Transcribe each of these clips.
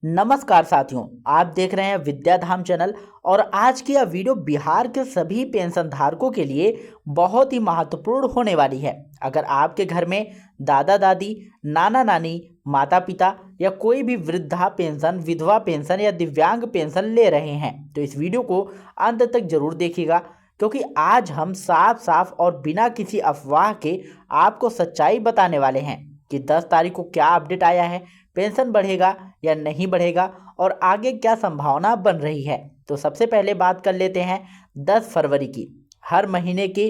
नमस्कार साथियों, आप देख रहे हैं विद्याधाम चैनल। और आज की यह वीडियो बिहार के सभी पेंशन धारकों के लिए बहुत ही महत्वपूर्ण होने वाली है। अगर आपके घर में दादा दादी, नाना नानी, माता पिता या कोई भी वृद्धा पेंशन, विधवा पेंशन या दिव्यांग पेंशन ले रहे हैं तो इस वीडियो को अंत तक जरूर देखिएगा, क्योंकि आज हम साफ साफ और बिना किसी अफवाह के आपको सच्चाई बताने वाले हैं कि 10 तारीख को क्या अपडेट आया है, पेंशन बढ़ेगा या नहीं बढ़ेगा और आगे क्या संभावना बन रही है। तो सबसे पहले बात कर लेते हैं 10 फरवरी की। हर महीने की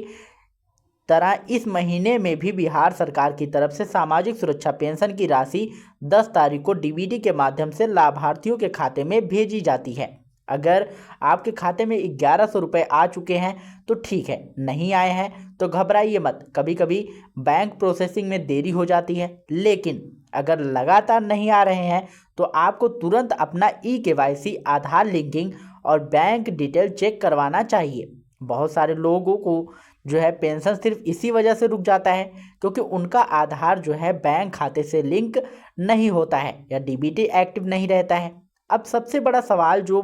तरह इस महीने में भी बिहार सरकार की तरफ से सामाजिक सुरक्षा पेंशन की राशि 10 तारीख को डीबीटी के माध्यम से लाभार्थियों के खाते में भेजी जाती है। अगर आपके खाते में 1100 रुपये आ चुके हैं तो ठीक है, नहीं आए हैं तो घबराइए मत। कभी कभी बैंक प्रोसेसिंग में देरी हो जाती है, लेकिन अगर लगातार नहीं आ रहे हैं तो आपको तुरंत अपना ई-केवाईसी, आधार लिंकिंग और बैंक डिटेल चेक करवाना चाहिए। बहुत सारे लोगों को जो है पेंशन सिर्फ इसी वजह से रुक जाता है क्योंकि उनका आधार जो है बैंक खाते से लिंक नहीं होता है या डीबीटी एक्टिव नहीं रहता है। अब सबसे बड़ा सवाल जो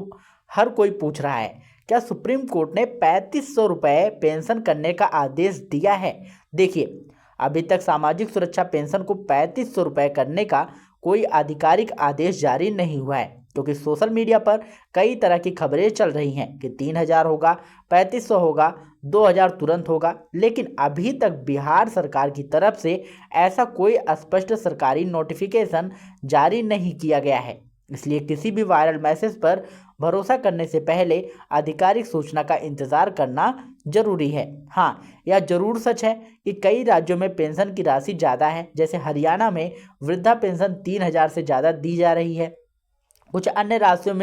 हर कोई पूछ रहा है, क्या सुप्रीम कोर्ट ने 3500 रुपये पेंशन करने का आदेश दिया है? देखिए, अभी तक सामाजिक सुरक्षा पेंशन को 3500 रुपये करने का कोई आधिकारिक आदेश जारी नहीं हुआ है, क्योंकि सोशल मीडिया पर कई तरह की खबरें चल रही हैं कि 3000 होगा, 3500 होगा, 2000 तुरंत होगा। लेकिन अभी तक बिहार सरकार की तरफ से ऐसा कोई स्पष्ट सरकारी नोटिफिकेशन जारी नहीं किया गया है। इसलिए किसी भी वायरल मैसेज पर भरोसा करने से पहले आधिकारिक सूचना का इंतजार करना जरूरी है। हाँ, यह जरूर सच है कि कई राज्यों में पेंशन की राशि ज़्यादा है। जैसे हरियाणा में वृद्धा पेंशन 3000 से ज़्यादा दी जा रही है। कुछ अन्य राज्यों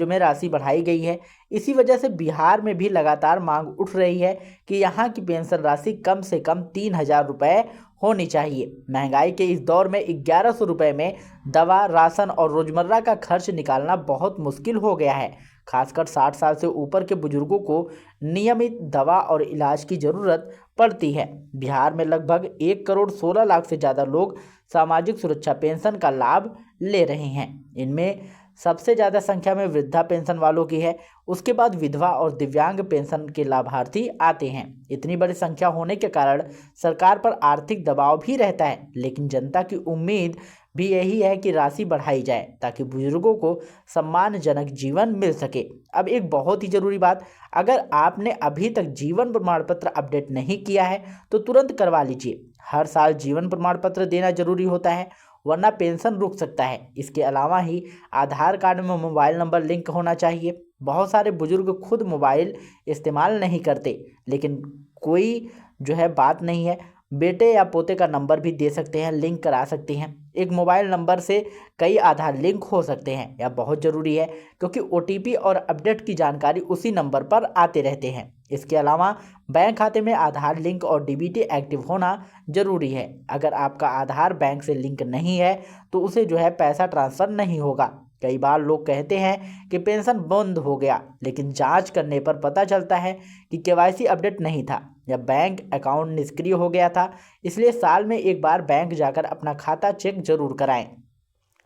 में राशि बढ़ाई गई है। इसी वजह से बिहार में भी लगातार मांग उठ रही है कि यहाँ की पेंशन राशि कम से कम 3000 रुपये होनी चाहिए। महंगाई के इस दौर में 1100 रुपये में दवा, राशन और रोजमर्रा का खर्च निकालना बहुत मुश्किल हो गया है। खासकर 60 साल से ऊपर के बुजुर्गों को नियमित दवा और इलाज की ज़रूरत पड़ती है। बिहार में लगभग 1 करोड़ 16 लाख से ज़्यादा लोग सामाजिक सुरक्षा पेंशन का लाभ ले रहे हैं। इनमें सबसे ज़्यादा संख्या में वृद्धा पेंशन वालों की है, उसके बाद विधवा और दिव्यांग पेंशन के लाभार्थी आते हैं। इतनी बड़ी संख्या होने के कारण सरकार पर आर्थिक दबाव भी रहता है, लेकिन जनता की उम्मीद भी यही है कि राशि बढ़ाई जाए ताकि बुजुर्गों को सम्मानजनक जीवन मिल सके। अब एक बहुत ही ज़रूरी बात, अगर आपने अभी तक जीवन प्रमाण पत्र अपडेट नहीं किया है तो तुरंत करवा लीजिए। हर साल जीवन प्रमाण पत्र देना जरूरी होता है, वरना पेंशन रुक सकता है। इसके अलावा ही आधार कार्ड में मोबाइल नंबर लिंक होना चाहिए। बहुत सारे बुजुर्ग खुद मोबाइल इस्तेमाल नहीं करते, लेकिन कोई जो है बात नहीं है, बेटे या पोते का नंबर भी दे सकते हैं, लिंक करा सकते हैं। एक मोबाइल नंबर से कई आधार लिंक हो सकते हैं। यह बहुत ज़रूरी है क्योंकि ओटीपी और अपडेट की जानकारी उसी नंबर पर आते रहते हैं। इसके अलावा बैंक खाते में आधार लिंक और डीबीटी एक्टिव होना जरूरी है। अगर आपका आधार बैंक से लिंक नहीं है तो उसे जो है पैसा ट्रांसफ़र नहीं होगा। कई बार लोग कहते हैं कि पेंशन बंद हो गया, लेकिन जांच करने पर पता चलता है कि केवाईसी अपडेट नहीं था या बैंक अकाउंट निष्क्रिय हो गया था। इसलिए साल में एक बार बैंक जाकर अपना खाता चेक जरूर कराएं।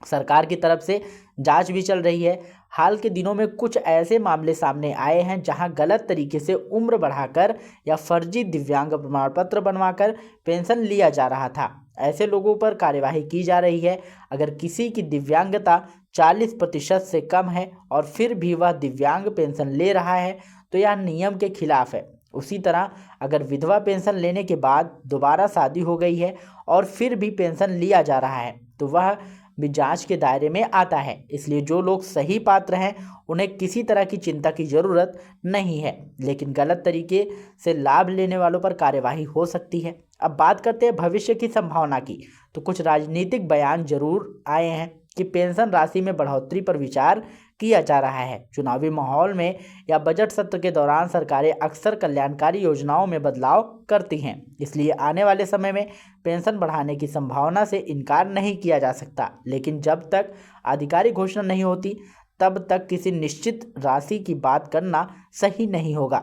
सरकार की तरफ से जांच भी चल रही है। हाल के दिनों में कुछ ऐसे मामले सामने आए हैं जहां गलत तरीके से उम्र बढ़ाकर या फर्जी दिव्यांग प्रमाण पत्र बनवाकर पेंशन लिया जा रहा था। ऐसे लोगों पर कार्यवाही की जा रही है। अगर किसी की दिव्यांगता 40% से कम है और फिर भी वह दिव्यांग पेंशन ले रहा है तो यह नियम के खिलाफ है। उसी तरह अगर विधवा पेंशन लेने के बाद दोबारा शादी हो गई है और फिर भी पेंशन लिया जा रहा है तो वह भी जांच के दायरे में आता है। इसलिए जो लोग सही पात्र हैं उन्हें किसी तरह की चिंता की ज़रूरत नहीं है, लेकिन गलत तरीके से लाभ लेने वालों पर कार्यवाही हो सकती है। अब बात करते हैं भविष्य की संभावना की। तो कुछ राजनीतिक बयान जरूर आए हैं कि पेंशन राशि में बढ़ोतरी पर विचार किया जा रहा है। चुनावी माहौल में या बजट सत्र के दौरान सरकारें अक्सर कल्याणकारी योजनाओं में बदलाव करती हैं, इसलिए आने वाले समय में पेंशन बढ़ाने की संभावना से इनकार नहीं किया जा सकता। लेकिन जब तक आधिकारिक घोषणा नहीं होती तब तक किसी निश्चित राशि की बात करना सही नहीं होगा।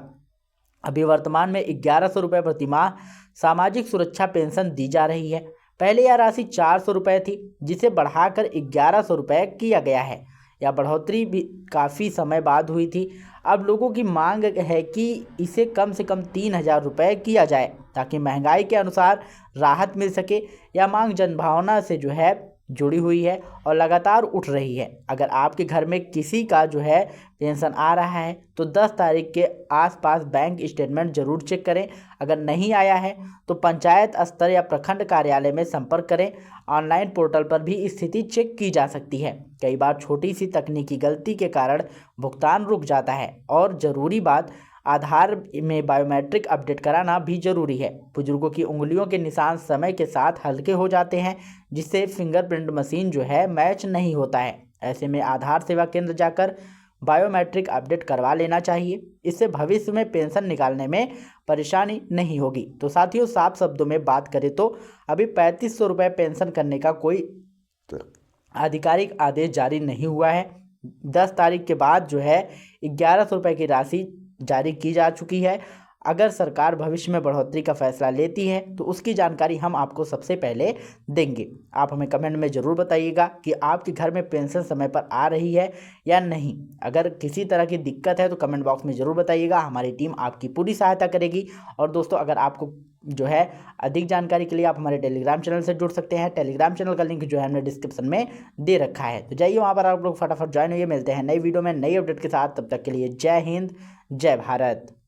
अभी वर्तमान में 1100 रुपये प्रतिमाह सामाजिक सुरक्षा पेंशन दी जा रही है। पहले यह राशि 400 रुपये थी, जिसे बढ़ाकर 1100 रुपये किया गया है। यह बढ़ोतरी भी काफ़ी समय बाद हुई थी। अब लोगों की मांग है कि इसे कम से कम 3000 रुपये किया जाए, ताकि महंगाई के अनुसार राहत मिल सके। यह मांग जनभावना से जो है जुड़ी हुई है और लगातार उठ रही है। अगर आपके घर में किसी का जो है पेंशन आ रहा है तो 10 तारीख के आसपास बैंक स्टेटमेंट जरूर चेक करें। अगर नहीं आया है तो पंचायत स्तर या प्रखंड कार्यालय में संपर्क करें। ऑनलाइन पोर्टल पर भी स्थिति चेक की जा सकती है। कई बार छोटी सी तकनीकी गलती के कारण भुगतान रुक जाता है। और ज़रूरी बात, आधार में बायोमेट्रिक अपडेट कराना भी जरूरी है। बुजुर्गों की उंगलियों के निशान समय के साथ हल्के हो जाते हैं, जिससे फिंगरप्रिंट मशीन जो है मैच नहीं होता है। ऐसे में आधार सेवा केंद्र जाकर बायोमेट्रिक अपडेट करवा लेना चाहिए। इससे भविष्य में पेंशन निकालने में परेशानी नहीं होगी। तो साथियों, साफ शब्दों में बात करें तो अभी 3500 रुपये पेंशन करने का कोई आधिकारिक आदेश जारी नहीं हुआ है। 10 तारीख के बाद जो है 1100 रुपये की राशि जारी की जा चुकी है। अगर सरकार भविष्य में बढ़ोतरी का फैसला लेती है तो उसकी जानकारी हम आपको सबसे पहले देंगे। आप हमें कमेंट में ज़रूर बताइएगा कि आपके घर में पेंशन समय पर आ रही है या नहीं। अगर किसी तरह की दिक्कत है तो कमेंट बॉक्स में ज़रूर बताइएगा, हमारी टीम आपकी पूरी सहायता करेगी। और दोस्तों, अगर आपको जो है अधिक जानकारी के लिए आप हमारे टेलीग्राम चैनल से जुड़ सकते हैं। टेलीग्राम चैनल का लिंक जो है हमने डिस्क्रिप्शन में दे रखा है, तो जाइए वहाँ पर आप लोग फटाफट ज्वाइन होइए। मिलते हैं नई वीडियो में नई अपडेट के साथ, तब तक के लिए जय हिंद, जय भारत।